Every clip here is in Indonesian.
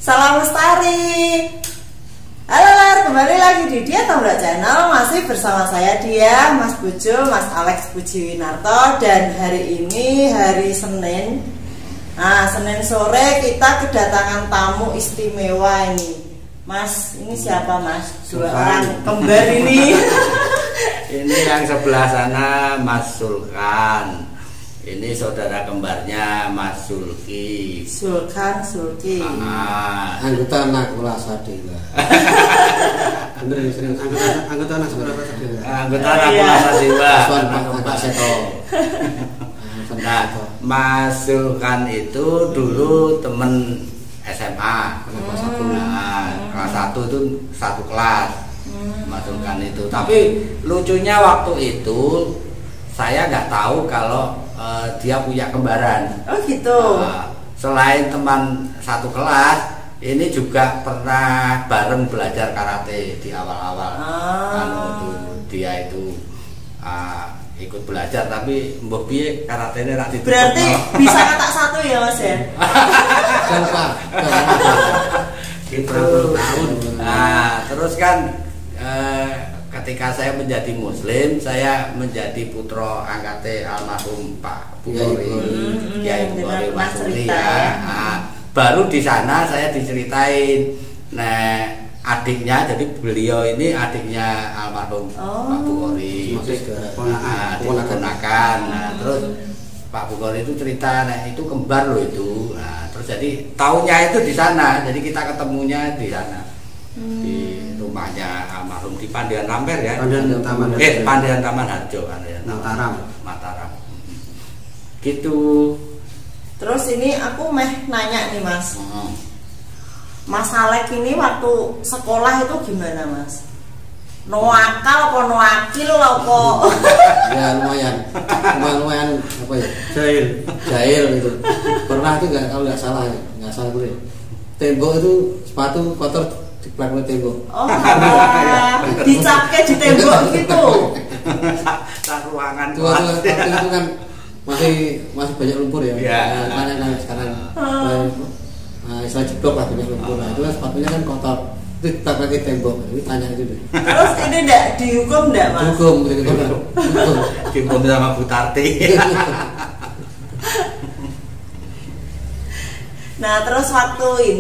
Salam Lestari. Halo Lar, kembali lagi di Dia Tombrak Channel. Masih bersama saya Dia, Mas Bojo, Mas Alex Pujiwinarto. Dan hari ini hari Senin. Nah, Senin sore kita kedatangan tamu istimewa ini. Mas, ini siapa Mas? Dua orang kembar ini. Ini yang sebelah sana Mas Sulkan. Ini saudara kembarnya Mas Sulki. Sulkan, Sulki. Anggota anak kelas Sadela. Bener ini serius. Anggota anak sekolah Sadela. Anggota anak kelas Sadela. Pak Seto. Nah, Mas Sulkan itu dulu temen SMA. Kelas 1 itu satu kelas. Mas Sulkan itu. Tapi lucunya waktu itu saya nggak tahu kalau dia punya kembaran. Oh gitu. Selain teman satu kelas, ini juga pernah bareng belajar karate di awal-awal. Dia itu ikut belajar, tapi mbok piye karatene ra ditutup. Berarti bisa kata satu ya Mas ya? Siapa? Gitu. Nah, terus kan ketika saya menjadi Muslim, saya menjadi putra angkate almarhum Pak Bukhari, Kiai Bukhari Masuri ya. Baru di sana saya diceritain, nah adiknya, jadi beliau ini adiknya almarhum Pak Bukhari, keponakan. Nah, terus Pak Bukhari itu cerita, nah itu kembar loh itu. Nah, terus jadi taunya itu di sana, jadi kita ketemunya di sana. Di rumahnya almarhum di Pandian Lamper ya. Pandian Taman Harjo, Mataram. Gitu. Terus ini aku nanya nih Mas. Mas Alek ini waktu sekolah itu gimana Mas? Noakal apa noakil apa? Ya lumayan apa ya? Jahil gitu. Pernah itu kalau nggak salah boleh. Tembok itu sepatu kotor diplak oleh tembok. Oh, dicapke di tembok gitu. Sak ruangan itu kan masih banyak lumpur ya. Kan sekarang istilah jeblok lah, banyak lumpur. Nah, itu kan sepatunya kan kotor. Itu diplak pakai tembok. Ini tanya itu deh. Terus ini enggak dihukum enggak Mas? Dihukum sama Bu Tarti. Nah terus waktu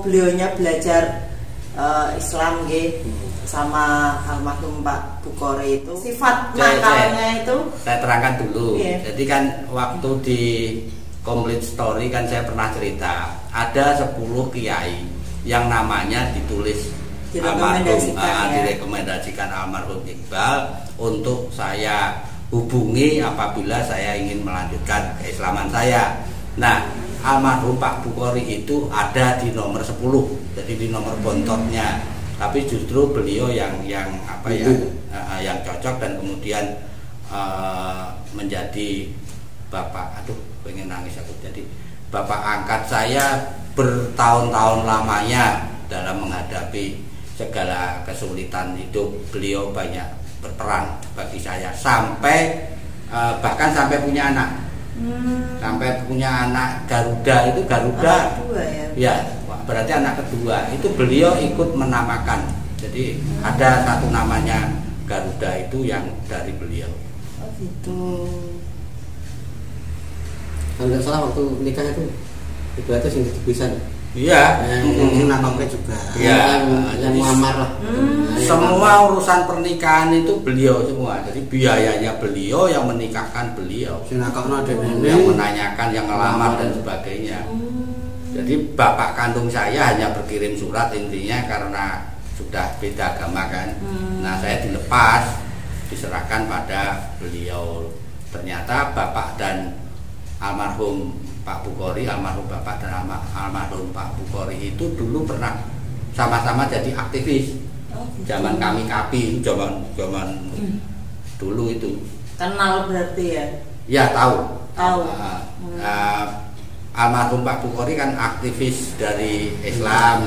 beliaunya belajar Islam sama almarhum Pak Bukhari itu sifat nakalnya itu saya terangkan dulu. Jadi kan waktu di Complete Story kan saya pernah cerita ada 10 kiai yang namanya ditulis direkomendasikan almarhum Iqbal untuk saya hubungi apabila saya ingin melanjutkan keislaman saya. Nah, almarhum Pak Bukhari itu ada di nomor 10, jadi di nomor bontotnya. Tapi justru beliau yang cocok dan kemudian menjadi bapak. Aduh, pengen nangis aku. Jadi bapak angkat saya bertahun-tahun lamanya dalam menghadapi segala kesulitan hidup. Beliau banyak berperan bagi saya sampai bahkan sampai punya anak. Sampai punya anak Garuda itu anak kedua ya, berarti anak kedua itu beliau ikut menamakan. Jadi ada satu namanya Garuda itu yang dari beliau. Oh gitu. Kalau nggak salah waktu nikah itu ibaratnya sing bisa. Iya. Yang namanya juga. Iya. Yang muamar lah. Semua urusan pernikahan itu beliau semua. Jadi biayanya beliau, yang menikahkan beliau. Yang menanyakan, yang ngelamar dan sebagainya. Jadi bapak kandung saya hanya berkirim surat intinya karena sudah beda agama kan. Nah saya dilepas, diserahkan pada beliau. Ternyata bapak dan almarhum Pak Bukhari, almarhum bapak dan almarhum Pak Bukhari itu dulu pernah sama-sama jadi aktivis. Zaman kami KAPI, zaman dulu itu. Kenal berarti ya? Ya tahu. Almarhum Pak Bukhari kan aktivis dari Islam,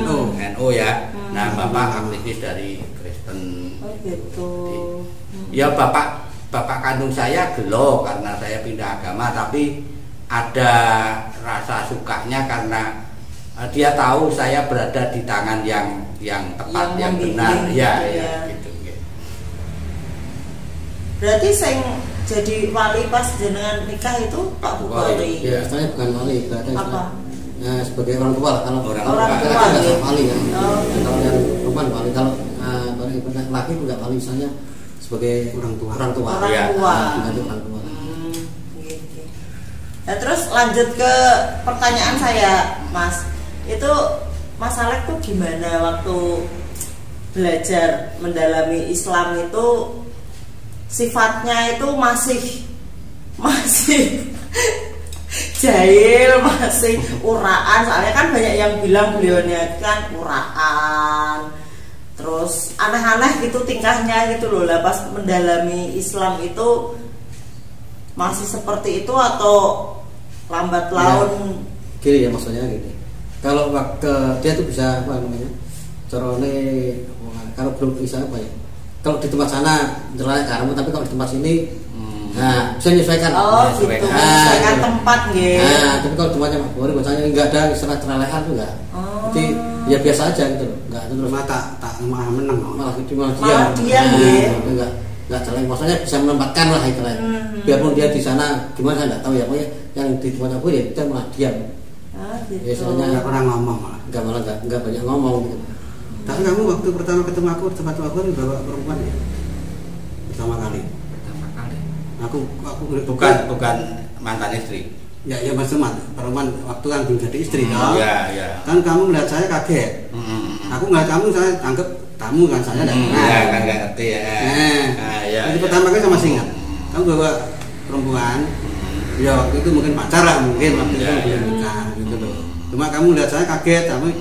NU ya. Nah bapak aktivis dari Kristen. Oh gitu. Ya bapak kandung saya gelo karena saya pindah agama, tapi ada rasa sukanya karena dia tahu saya berada di tangan yang tepat, yang benar, ya gitu. Berarti sing jadi wali pas jenengan nikah itu Pak Bukhari. Ya, saya bukan wali, berarti apa? Nah, sebagai orang tua lah, kalau orang tua ya. Wali kan. Oh. Kalau yang perempuan wali, kalau laki juga wali misalnya sebagai orang tua. Orang tua. Orang tua. Gitu. Nah, terus lanjut ke pertanyaan saya, Mas. Itu Mas Alek tuh gimana waktu belajar mendalami Islam itu, sifatnya itu masih jahil, masih uraan. Soalnya kan banyak yang bilang beliaunya kan uraan, terus aneh-aneh gitu tingkahnya gitu loh. Lah pas mendalami Islam itu masih seperti itu atau lambat laun? Gini ya, maksudnya gini. Kalau waktu dia tuh bisa apa namanya? Corone kalau belum bisa apa ya? Kalau di tempat sana jelek kamu, tapi kalau di tempat sini nah bisa menyesuaikan. Oh gitu, menyesuaikan tempat gitu. Nah, tapi kalau tempatnya Pak Bukhari bacanya enggak ada istilah cerelehan tuh enggak. Jadi ya biasa aja gitu loh. Enggak terus tak malah menang, malah diam enggak jelek. Maksudnya bisa menempatkan lah itu lah. Biarpun dia di sana gimana saya enggak tahu ya, pokoknya yang di tempatnya Bukhari ya dia malah diam. Gitu. Biasanya enggak pernah ngomong malah. Enggak banyak ngomong gitu. Tapi kamu waktu pertama ketemu aku di tempat aku bawa perempuan ya? Pertama kali. Aku bukan mantan istri. Ya mas perempuan waktu kan belum jadi istri kan? Iya. Kan kamu melihat saya kaget. Aku ngeliat kamu, saya anggap tamu kan, saya tidak kenal. Iya kan nggak ngerti ya. Itu pertama kali sama ingat. Kamu bawa perempuan. Ya waktu itu mungkin pacar lah, mungkin waktu itu belum nikah gitu loh. Cuma kamu lihat saya kaget, tapi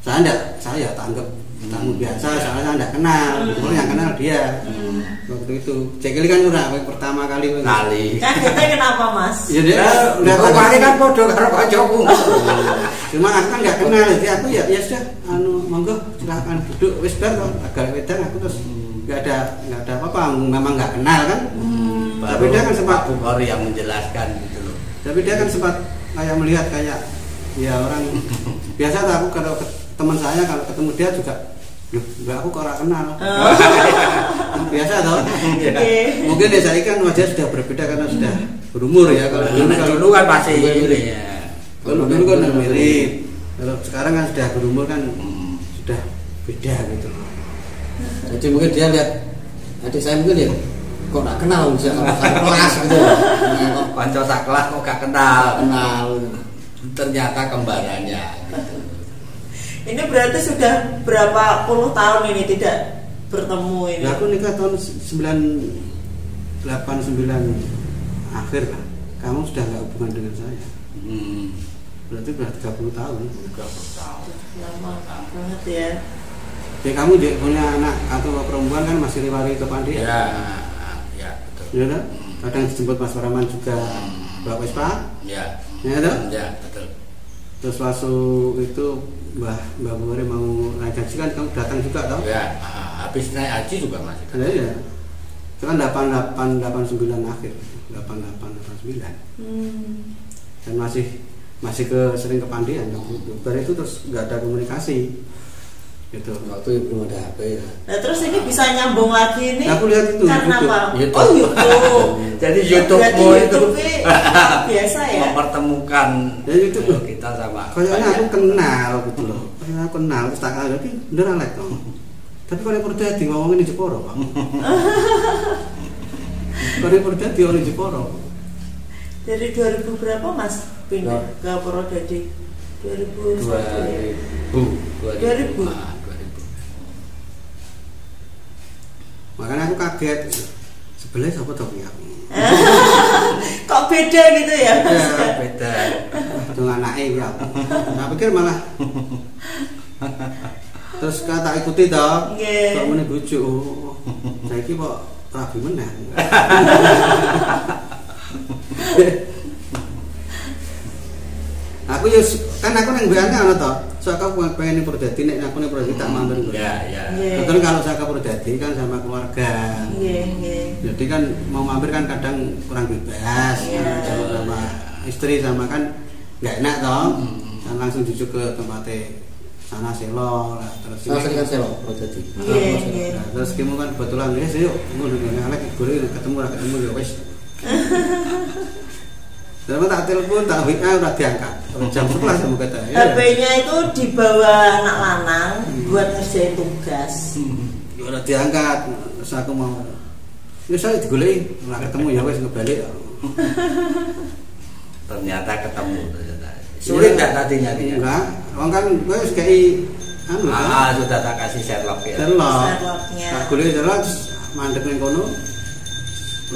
saya tanggap tamu biasa, soalnya saya tidak kenal. Betul yang kenal dia. Waktu itu cekili kan pertama kali. Kagetnya kenapa Mas? Ya dia udah kemarin kan podo karo kancaku. Cuma aku kan nggak kenal, jadi aku ya sudah, monggo silakan duduk, wis bar kok agak wedang aku terus nggak ada apa-apa, memang nggak kenal kan. Tapi dia kan sempat Bukhari yang menjelaskan gitu loh. Tapi dia kan sempat kayak melihat kayak ya orang biasa. Aku kalau teman saya kalau ketemu dia juga, loh, enggak, aku kok ora kenal. Biasa toh. Mungkin ya saya kan wajah sudah berbeda karena sudah berumur ya. Kalau dulu kan masih ini ya. Kalau dulu kan mirip. Kalau sekarang kan sudah berumur kan sudah beda gitu. Jadi mungkin dia lihat adik saya mungkin ya kok nggak kenal bisa kelas gitu. Kanca sak kelas kok gak kenal. Ternyata kembarannya. Ini berarti sudah berapa puluh tahun ini tidak bertemu ini? Ya, aku nikah tahun 89 akhir lah. Kamu sudah nggak hubungan dengan saya. Berarti sudah 30 tahun. 30 tahun. Lama banget ya. Ya kamu punya anak atau perempuan kan masih riwari ke Pandi? Ya betul. Ya kan? Kadang dijemput Mas Paraman juga Mbak Vespa? Ya. Ya kan? Ya betul. Terus waktu itu Mbak Bukhari mau naik haji kan kamu datang juga tau? Ya, habis naik haji juga masih. Iya. Itu kan 8889 akhir, 8889. Dan masih sering ke Pandian gitu. Dari itu terus nggak ada komunikasi. Gitu. Waktu belum ada HP ya. Nah terus ini bisa nyambung lagi nih. Aku lihat itu. Karena apa? YouTube. Oh YouTube. Jadi YouTube-mu itu biasa ya. Mempertemukan ya, YouTube kita sama. Kayaknya aku kenal gitu loh. Kayaknya aku kenal. Terus tak kenal lagi beneran Alek toh. Tapi kalau Purwodadi ngomongin di Jeporo Pak. Kalau Purwodadi orang di Jeporo. Dari 2000 berapa Mas pindah ke Purwodadi? 2000. Makanya aku kaget. Sebelah siapa tau ya? Kok beda gitu ya? Beda. Dengan anaknya ya. Nah pikir malah. Terus kata ikuti toh. Kok meneh bojo. Saiki kok rabi meneh. Aku ya kan aku nang bayane ana to. So aku pengen Purwodadi nek aku ning Purwodadi tak mampir. Iya. Betul kalau saya ke Purwodadi kan sama keluarga. Iya. Jadi kan mau mampir kan kadang kurang bebas. Sama istri sama kan enggak enak toh. langsung jujuk ke tempatnya sana selo lah terus sering kan selo jadi nah, terus kamu kan kebetulan ya yuk ngono ngene Alek golek ketemu ya wis terus tak telepon tak WA udah diangkat jam 11 kamu kata HP-nya itu dibawa anak lanang buat ngerjain tugas ya udah diangkat terus aku mau ya saya digoleki ora ketemu ya wis ngebalik ternyata ketemu sulit enggak tadinya enggak orang kan wis kei sudah tak kasih Sherlock ya Sherlocknya tak golek terus mandek ning kono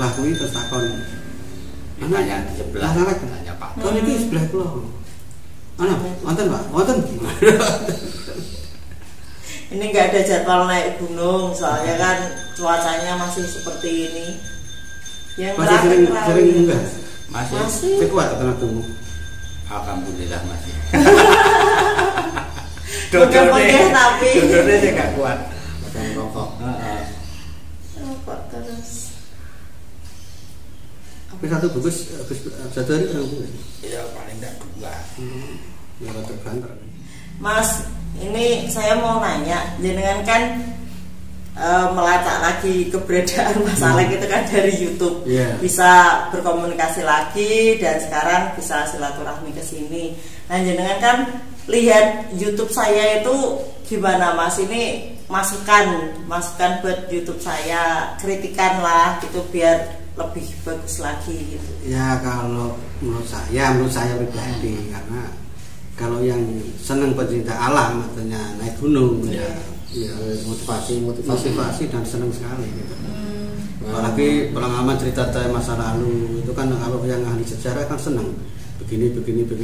lah kuwi terus takon tanya di sebelah tanya Pak oh ini sebelah kula wonten Pak wonten ini nggak ada jadwal naik gunung soalnya kan cuacanya masih seperti ini yang masih sering enggak masih kuat tenagamu alhamdulillah masih Pegah tapi dodone saya gak kuat makan rokok kok terus tapi satu bungkus satu hari berapa bungkus? Ya paling enggak 2 ya tergantar Mas ini saya mau nanya jenengan kan melacak lagi keberadaan Mas Alek itu kan dari YouTube bisa berkomunikasi lagi dan sekarang bisa silaturahmi ke sini. Nah jenengan kan lihat YouTube saya itu gimana Mas ini masukan buat YouTube saya kritikan lah gitu biar lebih bagus lagi gitu. Ya kalau menurut saya pribadi karena kalau yang senang pecinta alam artinya naik gunung ya motivasi dan senang sekali gitu. Apalagi pengalaman cerita saya masa lalu itu kan kalau yang ahli sejarah kan senang begini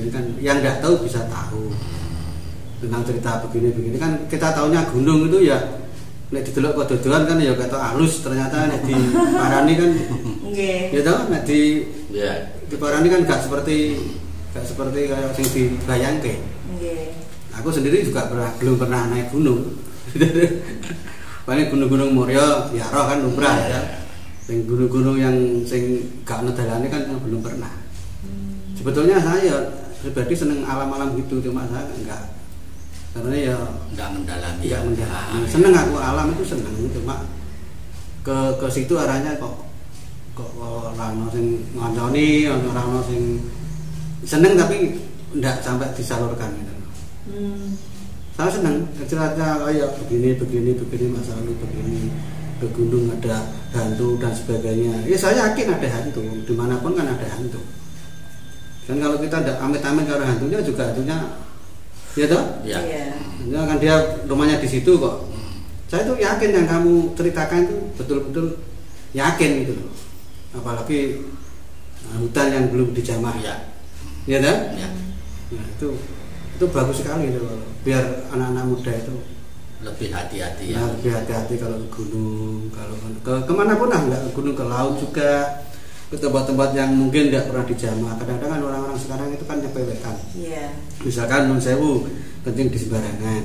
kan yang nggak tahu bisa tahu tentang cerita begini kan kita taunya gunung itu ya nek didelok kododoan kan ya kata halus ternyata nek di Parani kan ya toh nek di Parani kan gak seperti kayak yang dibayangke. Aku sendiri juga belum pernah naik gunung. Paling gunung-gunung Moria ya roh kan lumrah ya. Sing gunung-gunung yang sing gak ono dalane kan belum pernah. Sebetulnya saya pribadi seneng alam-alam gitu cuma saya enggak. Karena ya enggak mendalami. Seneng aku alam itu seneng cuma ke situ arahnya kok orang sing ngancani, orang sing seneng tapi enggak sampai disalurkan gitu. Saya senang cerita kayak begini masalah begini ke gunung ada hantu dan sebagainya. Ya saya yakin ada hantu dimanapun kan ada hantu. Dan kalau kita ada amit-amit kalau hantunya juga hantunya, ya toh? Iya. Ya kan dia rumahnya di situ kok. Saya tuh yakin yang kamu ceritakan itu betul-betul yakin gitu loh. Apalagi hutan yang belum dijamah. Ya toh? Ya. Nah, itu bagus sekali itu biar anak-anak muda itu lebih hati-hati ya. Lebih hati-hati kalau ke gunung, kalau ke kemana pun lah, nggak ke gunung, ke laut juga, ke tempat-tempat yang mungkin nggak pernah dijamah. Kadang-kadang kan orang-orang sekarang itu kan nyepelekan. Misalkan Nun Sewu kencing di sembarangan.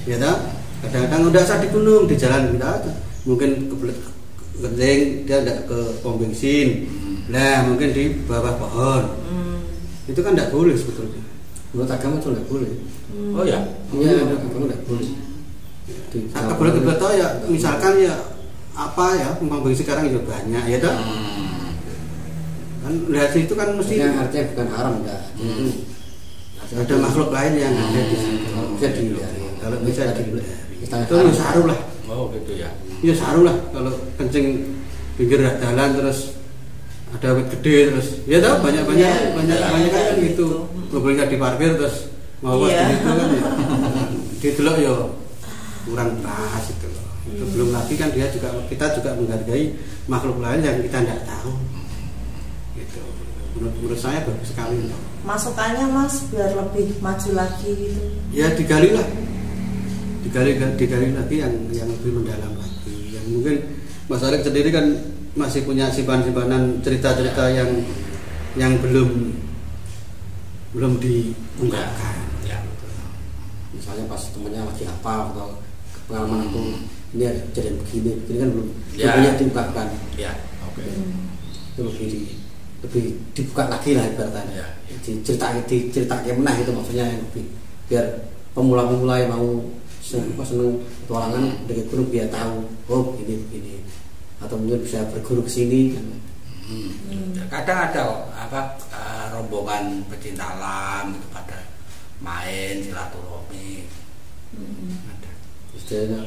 Ya toh? Kadang-kadang udah usah di gunung, di jalan kita aja. Mungkin kebelet kencing dia nggak ke pom bensin. Nah, mungkin di bawah pohon. Itu kan nggak boleh sebetulnya. Menurut agama itu nggak boleh. Oh ya? Iya, agama nggak boleh. Nggak boleh kebetul ya. Misalkan ya apa ya pom bensin sekarang juga banyak ya toh. Kan lihat itu kan mesti. Artinya bukan haram enggak. Ada makhluk lain yang ada di situ. Bisa dihindari. Kalau bisa dihindari. Itu ya saru lah. Oh gitu ya. Ya saru lah kalau kencing pinggir jalan terus ada wit gede terus ya tau banyak kan gitu mobilnya diparkir terus mau di situ kan ya didelok ya kurang pas itu loh. Itu belum lagi kan kita juga menghargai makhluk lain yang kita tidak tahu gitu. Menurut saya bagus sekali loh. Masukannya Mas biar lebih maju lagi gitu ya digali lagi yang lebih mendalam lagi yang mungkin Mas Alek sendiri kan masih punya simpanan cerita-cerita yang belum diungkapkan. Ya. Misalnya pas temennya lagi apa atau pengalaman aku ini ada kejadian begini kan belum banyak diungkapkan. Ya. Oke. Itu lebih lebih dibuka lagi lah ibaratnya ya. Diceritakan menah itu maksudnya yang lebih biar pemula-pemula yang mau seneng petualangan dari gunung biar tahu oh ini atau mungkin bisa berguru ke sini kan. Kadang ada rombongan pecinta alam itu pada main silaturahmi. Ada. Istilahnya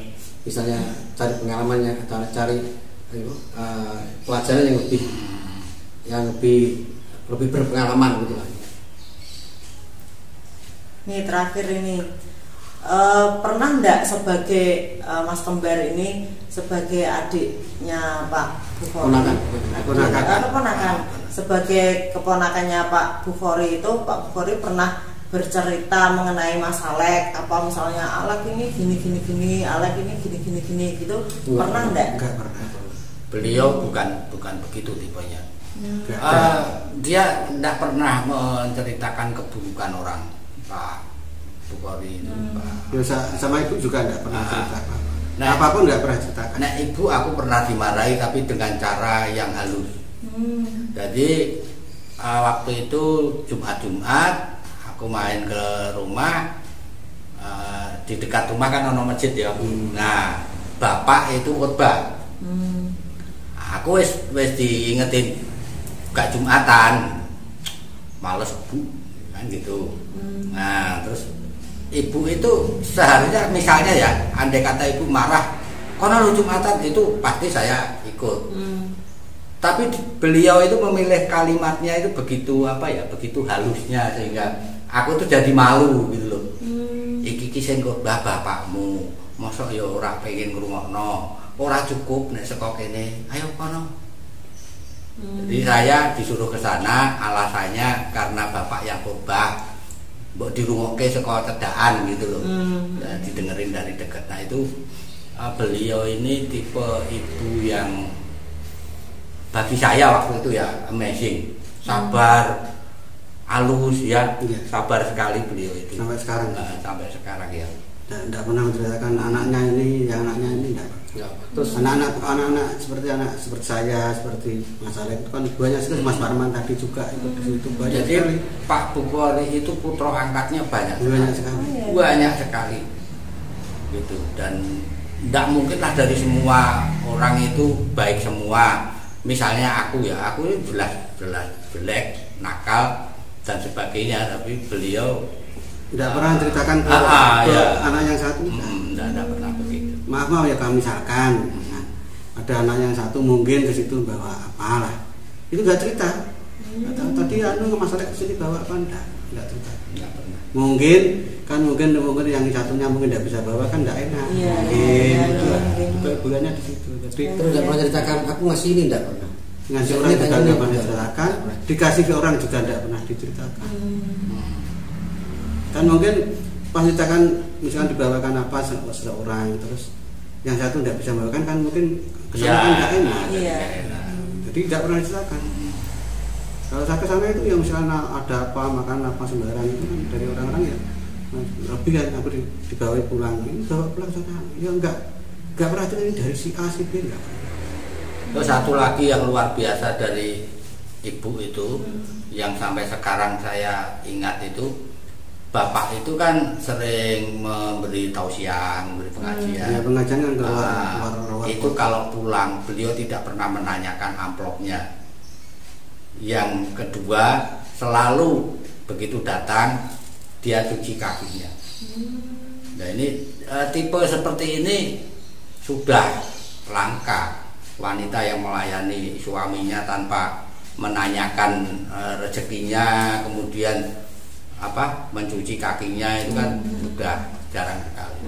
misalnya cari pengalamannya atau cari pelajaran yang lebih berpengalaman gitu lah. Nih terakhir ini pernah enggak sebagai Mas Kembar ini sebagai adiknya Pak Bukhori, keponakan sebagai keponakannya Pak Bukhori itu Pak Bukhori pernah bercerita mengenai Mas Alek apa misalnya Alek ini gini Alek ini gini gitu pernah enggak? Enggak pernah. Beliau bukan begitu tipenya. Dia tidak pernah menceritakan keburukan orang Pak Bukhori itu. Sama ibu juga tidak pernah cerita apapun tidak pernah ceritakan. Nah ibu aku pernah dimarahi tapi dengan cara yang halus. Jadi waktu itu Jumat aku main ke rumah, di dekat rumah kan ada masjid ya. Nah bapak itu khotbah. Aku wis diingetin gak Jumatan, males bu kan gitu. Nah terus ibu itu seharusnya misalnya ya andai kata ibu marah karena lu Jumatan itu pasti saya ikut. Tapi beliau itu memilih kalimatnya itu begitu begitu halusnya sehingga aku tuh jadi malu gitu loh. Iki sing khotbah bapakmu mosok ya ora pengen ngrungokno, ora cukup nek saka kene ayo kono. Jadi saya disuruh ke sana alasannya karena bapak yang khotbah mbok dirungokke saka cedaan gitu loh. Ya, didengerin dari dekat. Nah itu beliau ini tipe ibu yang bagi saya waktu itu ya amazing, sabar, halus ya, sabar sekali beliau itu. Sampai sekarang. Sampai sekarang ya. Dan tidak pernah menceritakan anaknya ini tidak. Terus anak-anak seperti saya, seperti Mas Alek itu kan banyak sekali, Mas Parman tadi juga ikut di situ banyak. Jadi sekali. Pak Bukhori itu putra angkatnya banyak sekali. Banyak sekali. Gitu dan tidak mungkinlah dari semua orang itu baik semua. Misalnya aku ini jelas jelek, nakal dan sebagainya, tapi beliau tidak pernah ceritakan ke anak yang satu. Tidak pernah begitu. Maaf ya kami misalkan ada anak yang satu mungkin ke situ bawa apalah, itu nggak cerita. Tadi Mas Alek kesini bawa apa enggak cerita. Nggak pernah. Mungkin yang satunya mungkin tidak bisa bawa kan tidak enak. Mungkin bulannya di situ. Jadi terus tidak pernah ceritakan aku ngasih ini tidak pernah. Ngasih orang juga tidak pernah diceritakan, dikasih ke orang juga tidak pernah diceritakan. Kan mungkin pas ceritakan misalkan dibawakan apa seseorang terus yang satu tidak bisa membawakan kan mungkin kesalahan tidak enak. Jadi tidak pernah diceritakan. Kalau saya ke sana itu yang misalnya ada apa makan apa sembarang itu kan dari orang-orang ya lebih kan aku dibawa pulang ini bawa pulang sana ya enggak pernah itu dari si A si B enggak. Terus satu lagi yang luar biasa dari ibu itu yang sampai sekarang saya ingat itu bapak itu kan sering memberi tausiah, memberi pengajian. Ya, pengajian kan luar. Itu kalau pulang beliau tidak pernah menanyakan amplopnya. Yang kedua selalu begitu datang dia cuci kakinya. Nah ini tipe seperti ini sudah langka wanita yang melayani suaminya tanpa menanyakan rezekinya, kemudian mencuci kakinya itu kan sudah jarang sekali.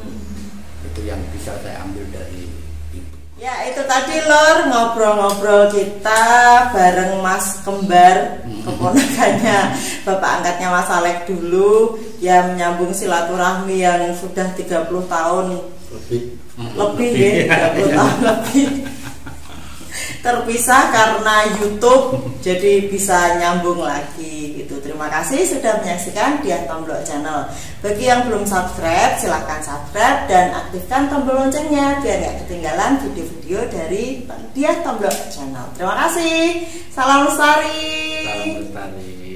Itu yang bisa saya ambil dari ibu. Ya itu tadi lor ngobrol-ngobrol kita bareng Mas Kembar, keponakannya bapak angkatnya Mas Alek dulu, yang menyambung silaturahmi yang sudah 30 tahun lebih ya, 30 tahun lebih terpisah karena YouTube, jadi bisa nyambung lagi gitu. Terima Terima kasih sudah menyaksikan Diah Tomblok Channel. Bagi yang belum subscribe, silahkan subscribe dan aktifkan tombol loncengnya biar nggak ketinggalan video-video dari Diah Tomblok Channel. Terima kasih. Salam lestari. Salam lestari.